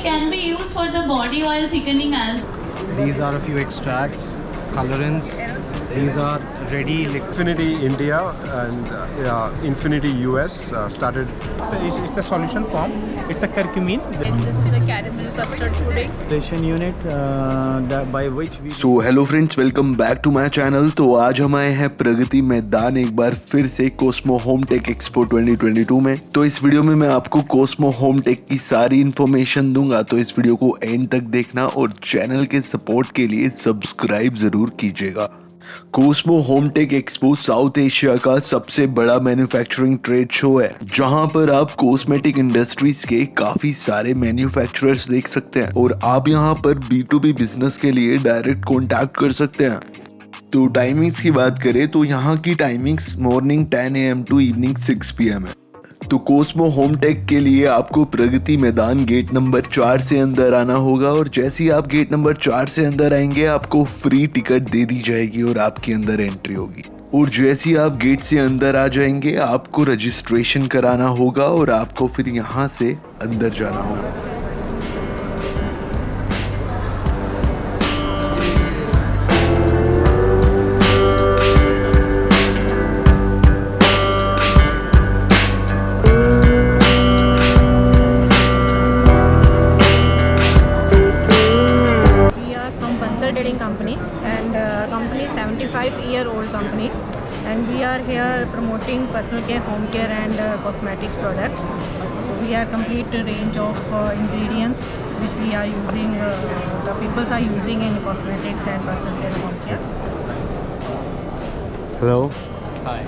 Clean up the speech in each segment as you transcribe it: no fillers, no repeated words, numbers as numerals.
can be used for the body oil thickening as. These are a few extracts, colorants. These are ready liquid. Infinity India and Infinity US started. It's a solution form. It's a curcumin. And this is a caramel custard pudding. Unit by which we. So hello friends, welcome back to my channel. तो आज हम आए हैं प्रगति मैदान एक बार फिर से Cosmo Home Tech expo 2022 में। तो इस वीडियो में मैं आपको कोस्मो होम टेक की सारी इन्फॉर्मेशन दूंगा, तो इस वीडियो को एंड तक देखना और चैनल के सपोर्ट के लिए सब्सक्राइब जरूर कीजिएगा। Cosmo Home Tech Expo South Asia का सबसे बड़ा मैन्युफैक्चरिंग ट्रेड शो है, जहां पर आप कॉस्मेटिक इंडस्ट्रीज के काफी सारे मैन्युफैक्चरर्स देख सकते हैं और आप यहां पर B2B बिजनेस के लिए डायरेक्ट कॉन्टैक्ट कर सकते हैं। तो टाइमिंग्स की बात करें तो यहाँ की timings morning 10 AM to evening 6 PM है। तो कोस्मो होम टेक के लिए आपको प्रगति मैदान गेट नंबर 4 से अंदर आना होगा और जैसे ही आप गेट नंबर 4 से अंदर आएंगे आपको फ्री टिकट दे दी जाएगी और आपके अंदर एंट्री होगी। और जैसे ही आप गेट से अंदर आ जाएंगे आपको रजिस्ट्रेशन कराना होगा और आपको फिर यहाँ से अंदर जाना होगा। company and company is 75-year-old company and we are here promoting personal care, home care and cosmetics products. So we are complete range of ingredients which we are using, the people are using in cosmetics and personal care, home care. Hello. Hi.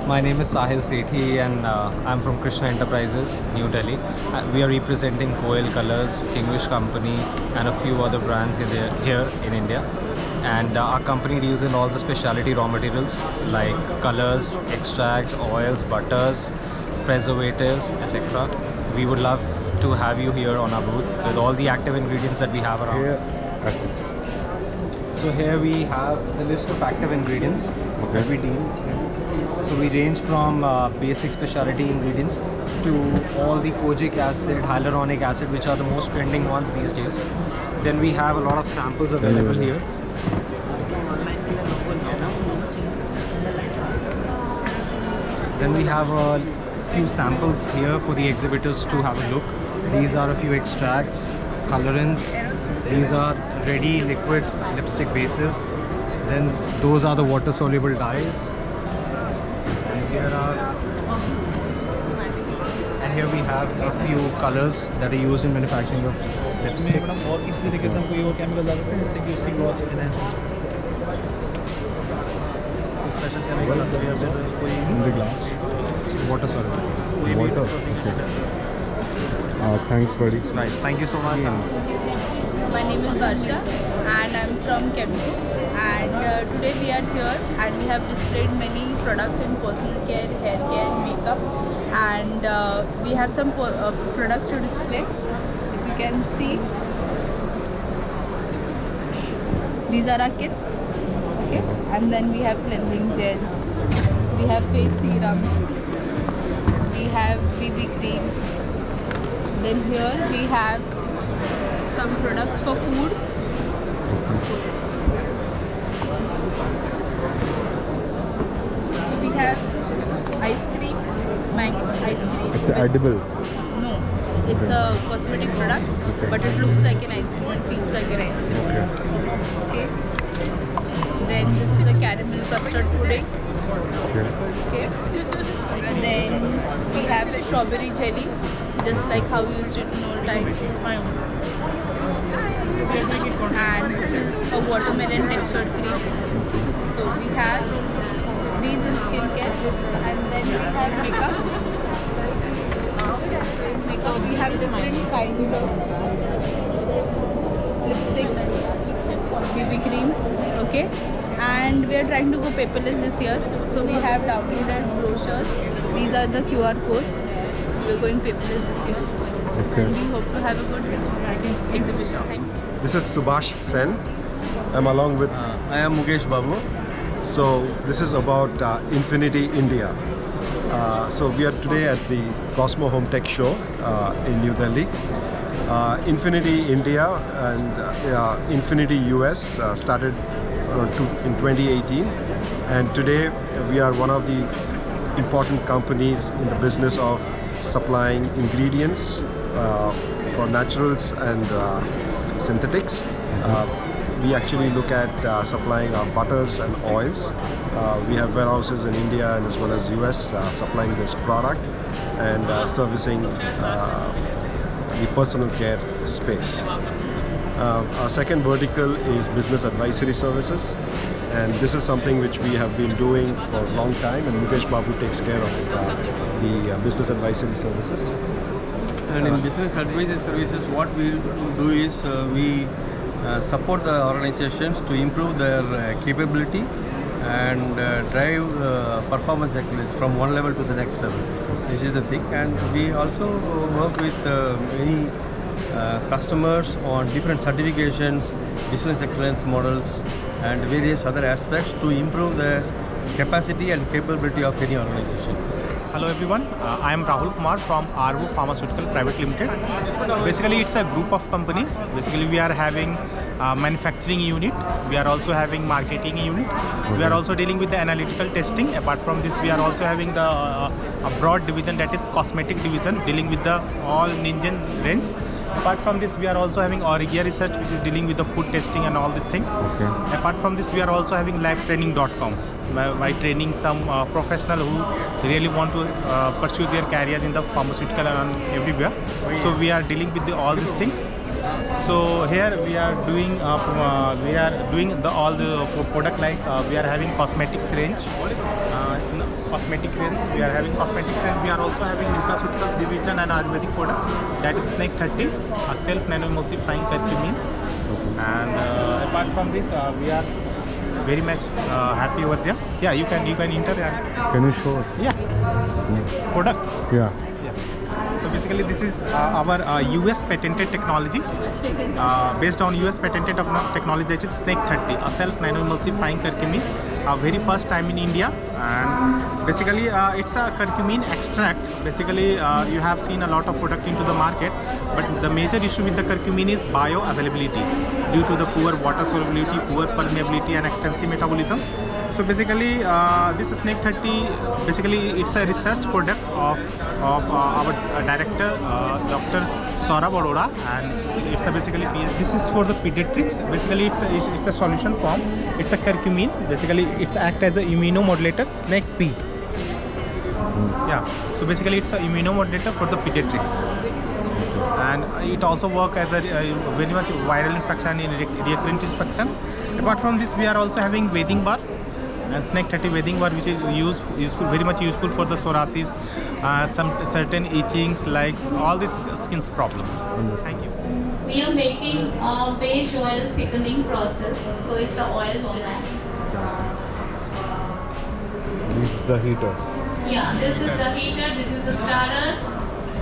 My name is Sahil Sethi and I'm from Krishna Enterprises, New Delhi. We are representing Koel Colors, Kinglish Company and a few other brands here in India. And our company deals in all the specialty raw materials like colors, extracts, oils, butters, preservatives, etc. We would love to have you here on our booth with all the active ingredients that we have around us. So here we have the list of active ingredients that we deal in. So we range from basic specialty ingredients to all the kojic acid, hyaluronic acid, which are the most trending ones these days. Then we have a lot of samples available here. Then we have a few samples here for the exhibitors to have a look. These are a few extracts, colorants. These are ready liquid lipstick bases. Then those are the water soluble dyes. And here we have a few colors that are used in manufacturing of lipsticks. और किसी तरीके से हम कोई और chemical डालते हैं जिससे कि उसकी ग्लॉस एनहांस हो सके। स्पेशल केमिकल कोई In the glass. Water soluble. कोई भी Water. Thanks, buddy. Right. Thank you so much. My name is Varsha and I'm from Chemical. And today we are here and we have displayed many products in personal care, hair care, makeup, and we have some products to display. If you can see, these are our kits, okay, and then we have cleansing gels, we have face serums, we have BB creams, then here we have some products for food. We have ice cream, mango ice cream. It's edible. No, it's a cosmetic product, but it looks like an ice cream and feels like an ice cream. Okay. Then this is a caramel custard pudding. Okay. And then we have strawberry jelly, just like how we used it in old times. And this is a watermelon textured cream. So we have these in skincare, and then we have makeup. In makeup we have different kinds of lipsticks, BB creams, okay, and we are trying to go paperless this year, so we have downloaded brochures. These are the QR codes, so we are going paperless this year. Okay. And we hope to have a good exhibition. This is Subhash Sen. I'm along with. I am Mukesh Babu. So this is about Infinity India. So we are today at the Cosmo Home Tech Show in New Delhi. Infinity India and Infinity US started in 2018, and today we are one of the important companies in the business of supplying ingredients for naturals and synthetics. We actually look at supplying our butters and oils. We have warehouses in India and as well as US supplying this product and servicing the personal care space. Our second vertical is business advisory services, and this is something which we have been doing for a long time, and Mukesh Babu takes care of the business advisory services. And in business advisory services, what we do is we support the organizations to improve their capability and drive performance excellence from one level to the next level. This is the thing. And we also work with many customers on different certifications, business excellence models and various other aspects to improve the capacity and capability of any organization. Hello everyone, I am Rahul Kumar from Arvo Pharmaceutical Private Limited. Basically it's a group of company. Basically we are having manufacturing unit, we are also having marketing unit, we are also dealing with the analytical testing. Apart from this, we are also having the a broad division, that is cosmetic division, dealing with the all Ninja range. Apart from this, we are also having Origia Research, which is dealing with the food testing and all these things. Okay. Apart from this, we are also having livetraining.com by training some professional who really want to pursue their career in the pharmaceutical and everywhere. So we are dealing with all these things. So here we are doing all the product, like we are having cosmetics range. We are having cosmetics range. We are also having nutraceuticals division and Ayurvedic product, that is Snake 30, a self nano-emulsifying curcumin. And apart from this, we are very much happy over there. Yeah, you can enter and Can you show? yeah, product. Yeah. So basically this is our US patented technology, based on US patented technology, that is Snake 30, a self nano-emulsifying curcumin, very first time in India. And basically it's a curcumin extract. Basically you have seen a lot of product into the market, but the major issue with the curcumin is bioavailability due to the poor water solubility, poor permeability and extensive metabolism. So basically this Snake 30, basically it's a research product of our director Dr. Saurabh Arora, and it's a basically this is for the pediatrics. Basically it's a solution form. It's a curcumin. Basically it's act as a immunomodulator, Snake P. Yeah, so basically it's a immunomodulator for the pediatrics, and it also work as a very much viral infection in recurrent infection. Apart from this, we are also having bathing bar and Snake 30 bathing bar, which is very much useful for the psoriasis, some certain itchings, like all these skin problems. Thank you. We are making a beige oil thickening process, so it's the oil gel. This is the heater. Yeah, this is the heater, this is the starter.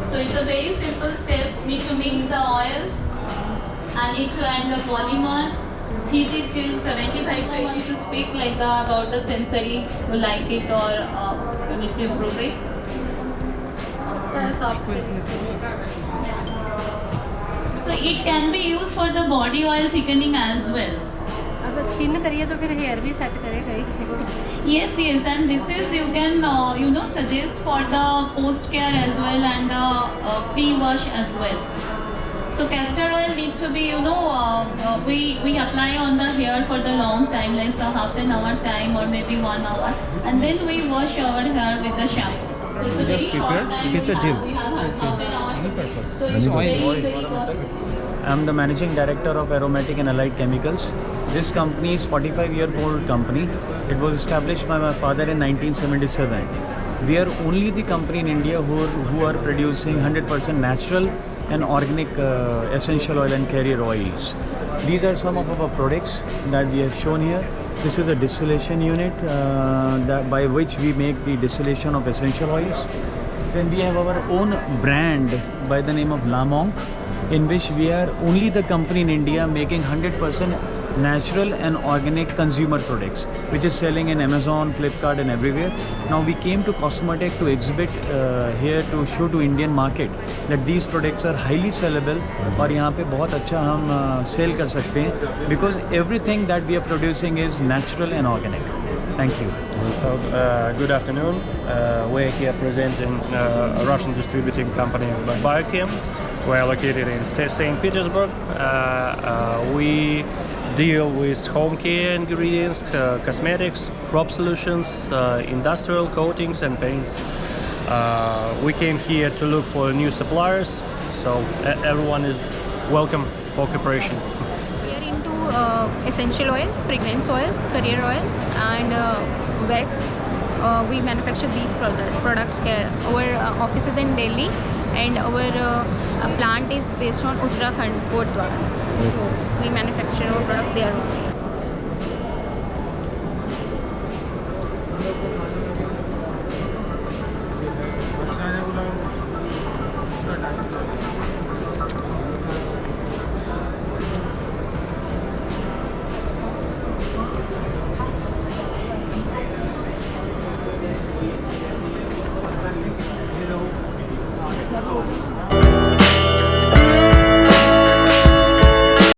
So it's a very simple steps. Need to mix the oils, I need to add the polymer, heat it till 75 to 80 to speak like about the sensory, you like it or you need to improve it. So it can be used for the body oil thickening as well. अब skin करिए तो फिर hair भी set करेगा ही. Yes, and this is you can suggest for the post care as well and the pre-wash as well. So castor oil need to be we apply on the hair for the long time, like half an hour time or maybe 1 hour, and then we wash our hair with the shampoo. So it's a very short time. It is the gel. We have half an hour. So it's very cost. I'm the managing director of Aromatic and Allied Chemicals. This company is 45-year-old company. It was established by my father in 1977. We are only the company in India who are producing 100% natural and organic essential oil and carrier oils. These are some of our products that we have shown here. This is a distillation unit by which we make the distillation of essential oils. Then we have our own brand by the name of La Monk, in which we are only the company in India making 100% natural and organic consumer products, which is selling in Amazon, Flipkart and everywhere. Now we came to Cosmo Tech to exhibit here to show to Indian market that these products are highly sellable और यहाँ पे बहुत अच्छा हम sell कर सकते हैं because everything that we are producing is natural and organic. Thank you. Good afternoon. We're here presenting a Russian distributing company by Biochem. We're located in St. Petersburg. We deal with home care ingredients, cosmetics, crop solutions, industrial coatings and paints. We came here to look for new suppliers, so everyone is welcome for cooperation. We are into essential oils, fragrance oils, career oils and wax. We manufacture these products here. Our office is in Delhi and our plant is based on Uttarakhand, Kotdwara. So we manufacture our product there only. Hello.